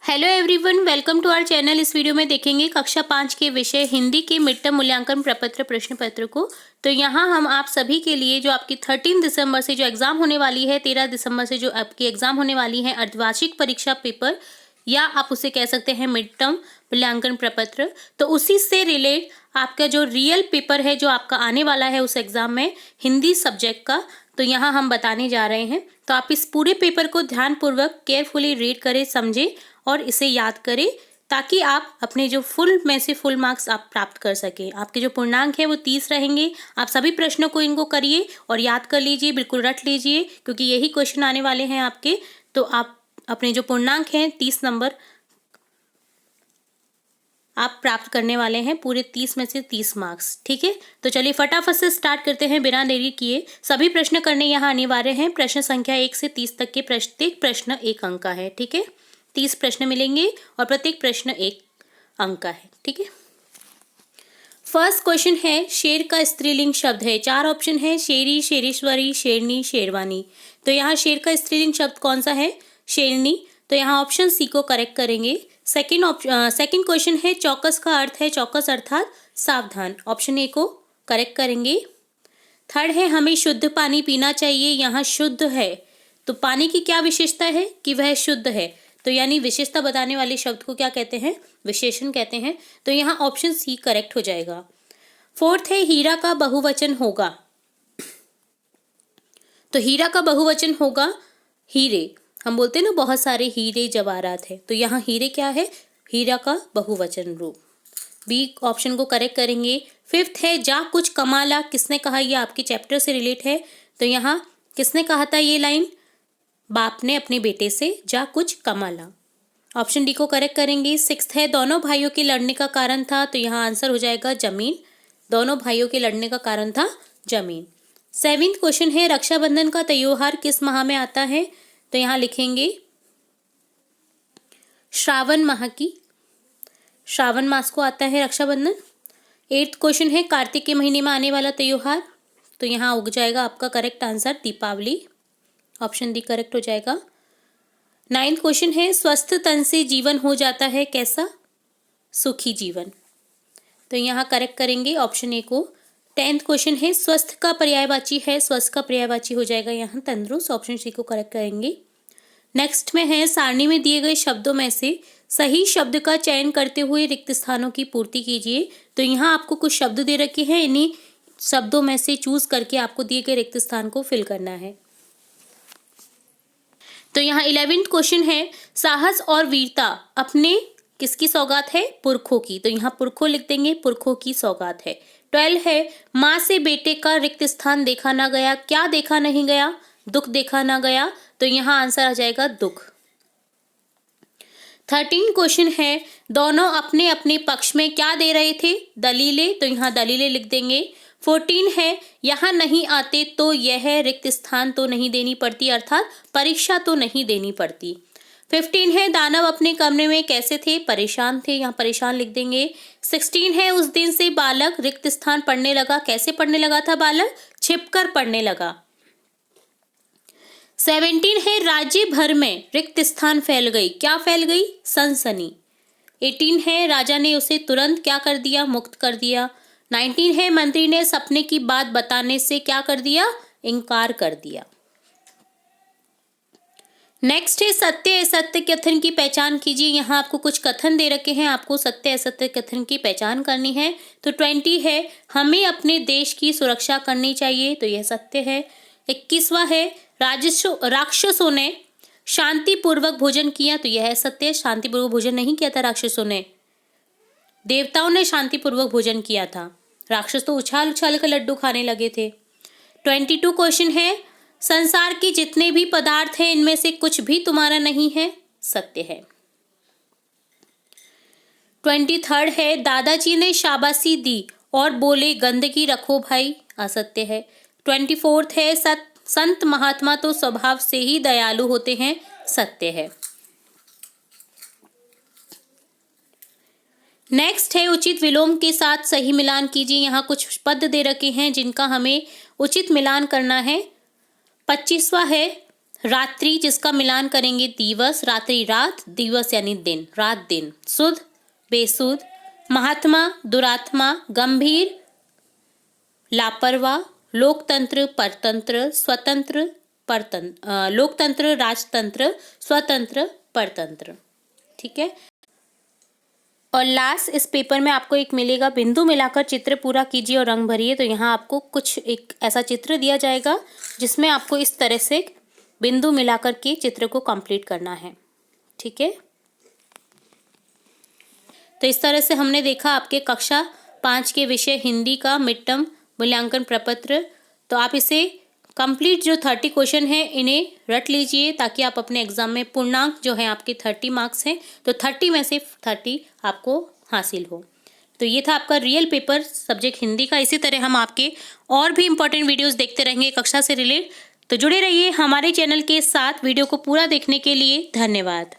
Hello everyone, welcome to our channel. इस video में देखेंगे कक्षा 5 के विषय हिंदी के मिड टर्म मूल्यांकन प्रपत्र प्रश्न पत्र को। तो यहाँ हम आप सभी के लिए जो आपकी 13 दिसंबर से जो एग्जाम होने वाली है, 13 दिसंबर से जो आपकी एग्जाम होने वाली है अर्धवार्षिक परीक्षा पेपर, या आप उसे कह सकते हैं मिड टर्म मूल्यांकन प्रपत्र, तो उसी से रिलेट आपका जो रियल पेपर है जो आपका आने वाला है उस एग्जाम में हिंदी सब्जेक्ट का, तो यहाँ हम बताने जा रहे हैं। तो आप इस पूरे पेपर को ध्यानपूर्वक केयरफुली रीड करें, समझें और इसे याद करें, ताकि आप अपने जो फुल में से फुल मार्क्स आप प्राप्त कर सकें। आपके जो पूर्णांक है वो 30 रहेंगे। आप सभी प्रश्नों को इनको करिए और याद कर लीजिए, बिल्कुल रट लीजिए, क्योंकि यही क्वेश्चन आने वाले हैं आपके। तो आप अपने जो पूर्णांक हैं 30 नंबर आप प्राप्त करने वाले हैं, पूरे 30 में से 30 मार्क्स। ठीक है, तो चलिए फटाफट से स्टार्ट करते हैं बिना देरी किए। सभी प्रश्न करने यहाँ अनिवार्य हैं। प्रश्न संख्या 1 से 30 तक के प्रत्येक प्रश्न 1 अंक का है। ठीक है, 30 प्रश्न मिलेंगे और प्रत्येक प्रश्न 1 अंक का है। ठीक है, फर्स्ट क्वेश्चन है, शेर का स्त्रीलिंग शब्द है। 4 ऑप्शन है, शेरी, शेरेश्वरी, शेरनी, शेरवानी। तो यहाँ शेर का स्त्रीलिंग शब्द कौन सा है? शेरनी। तो यहाँ ऑप्शन सी को करेक्ट करेंगे। सेकंड क्वेश्चन है, चौकस का अर्थ है, चौकस अर्थात सावधान। ऑप्शन ए को करेक्ट करेंगे। थर्ड है, हमें शुद्ध पानी पीना चाहिए। यहाँ शुद्ध है, तो पानी की क्या विशेषता है कि वह शुद्ध है, तो यानी विशेषता बताने वाले शब्द को क्या कहते हैं? विशेषण कहते हैं। तो यहाँ ऑप्शन सी करेक्ट हो जाएगा। फोर्थ है, हीरा का बहुवचन होगा। तो हीरा का बहुवचन होगा हीरे। हम बोलते हैं ना बहुत सारे हीरे जवाहरात है, तो यहाँ हीरे क्या है? हीरा का बहुवचन रूप। बी ऑप्शन को करेक्ट करेंगे। फिफ्थ है, जा कुछ कमाला। किसने कहा? ये आपके चैप्टर से रिलेट है, तो यहाँ किसने कहा था ये लाइन? बाप ने अपने बेटे से, जा कुछ कमाला। ऑप्शन डी को करेक्ट करेंगे। सिक्स्थ है, दोनों भाइयों के लड़ने का कारण था। तो यहाँ आंसर हो जाएगा जमीन। दोनों भाइयों के लड़ने का कारण था जमीन। सेवेंथ क्वेश्चन है, रक्षाबंधन का त्योहार किस माह में आता है? तो यहाँ लिखेंगे श्रावण माह की, श्रावण मास को आता है रक्षाबंधन। एट्थ क्वेश्चन है, कार्तिक के महीने में आने वाला त्योहार। तो यहाँ उग जाएगा आपका correct answer Deepavali. Option D correct हो जाएगा। नाइन्थ क्वेश्चन है, स्वस्थ तन से जीवन हो जाता है कैसा? सुखी जीवन। तो यहाँ करेक्ट करेंगे ऑप्शन ए को। 10th क्वेश्चन है, स्वस्थ का पर्यायवाची है। स्वस्थ का पर्यायवाची हो जाएगा यहाँ तंदुरुस्त। ऑप्शन सी को करेक्ट करेंगे। नेक्स्ट में है, सारणी में दिए गए शब्दों में से सही शब्द का चयन करते हुए रिक्त स्थानों की पूर्ति कीजिए। तो यहाँ आपको कुछ शब्द दे रखे हैं, इन्हीं शब्दों में से चूज करके आपको दिए गए रिक्त स्थान को फिल करना है। तो यहाँ 11th क्वेश्चन है, साहस और वीरता अपने किसकी सौगात है? पुरखों की। तो यहाँ पुरखों लिख देंगे, पुरखों की सौगात है। 12 है, माँ से बेटे का रिक्त स्थान देखा ना गया। क्या देखा नहीं गया? दुख देखा ना गया। तो यहाँ आंसर आ जाएगा दुख। 13 क्वेश्चन है, दोनों अपने अपने पक्ष में क्या दे रहे थे? दलीलें। तो यहाँ दलीलें लिख देंगे। 14 है, यहाँ नहीं आते तो यह रिक्त स्थान तो नहीं देनी पड़ती, अर्थात परीक्षा तो नहीं देनी पड़ती। 15 है, दानव अपने कमरे में कैसे थे? परेशान थे। यहाँ परेशान लिख देंगे। 16 है, उस दिन से बालक रिक्त स्थान पढ़ने लगा। कैसे पढ़ने लगा था बालक? छिपकर पढ़ने लगा। 17 है, राज्य भर में रिक्त स्थान फैल गई। क्या फैल गई? सनसनी। 18 है, राजा ने उसे तुरंत क्या कर दिया? मुक्त कर दिया। 19 है, मंत्री ने सपने की बात बताने से क्या कर दिया? इनकार कर दिया। नेक्स्ट है, सत्य असत्य कथन की पहचान कीजिए। यहाँ आपको कुछ कथन दे रखे हैं, आपको सत्य असत्य कथन की पहचान करनी है। तो 20 है, हमें अपने देश की सुरक्षा करनी चाहिए। तो यह सत्य है। 21वां है, राक्षसों ने शांतिपूर्वक भोजन किया। तो यह सत्य। शांतिपूर्वक भोजन नहीं किया था राक्षसों ने, देवताओं ने शांतिपूर्वक भोजन किया था। राक्षस तो उछाल उछाल कर लड्डू खाने लगे थे। 22 क्वेश्चन है, संसार के जितने भी पदार्थ हैं इनमें से कुछ भी तुम्हारा नहीं है। सत्य है। 23 है, दादाजी ने शाबाशी दी और बोले गंदगी रखो भाई। असत्य है। 24 है, संत महात्मा तो स्वभाव से ही दयालु होते हैं। सत्य है। नेक्स्ट है, उचित विलोम के साथ सही मिलान कीजिए। यहाँ कुछ पद दे रखे हैं जिनका हमें उचित मिलान करना है। 25वां है, रात्रि जिसका मिलान करेंगे दिवस, रात्रि रात, दिवस यानी दिन, रात दिन। सुध बेसुध, महात्मा दुरात्मा, गंभीर लापरवाह, लोकतंत्र परतंत्र, स्वतंत्र परतंत्र, लोकतंत्र राजतंत्र, स्वतंत्र परतंत्र। ठीक है। और लास्ट इस पेपर में आपको एक मिलेगा, बिंदु मिलाकर चित्र पूरा कीजिए और रंग भरिए। तो यहाँ आपको कुछ एक ऐसा चित्र दिया जाएगा जिसमें आपको इस तरह से बिंदु मिलाकर के चित्र को कंप्लीट करना है। ठीक है। तो इस तरह से हमने देखा आपके कक्षा 5 के विषय हिंदी का मिड टर्म मूल्यांकन प्रपत्र। तो आप इसे कंप्लीट जो 30 क्वेश्चन है इन्हें रट लीजिए ताकि आप अपने एग्जाम में पूर्णांक जो है आपके 30 मार्क्स हैं तो 30 में से 30 आपको हासिल हो। तो ये था आपका रियल पेपर सब्जेक्ट हिंदी का। इसी तरह हम आपके और भी इम्पोर्टेंट वीडियोस देखते रहेंगे कक्षा से रिलेटेड। तो जुड़े रहिए हमारे चैनल के साथ। वीडियो को पूरा देखने के लिए धन्यवाद।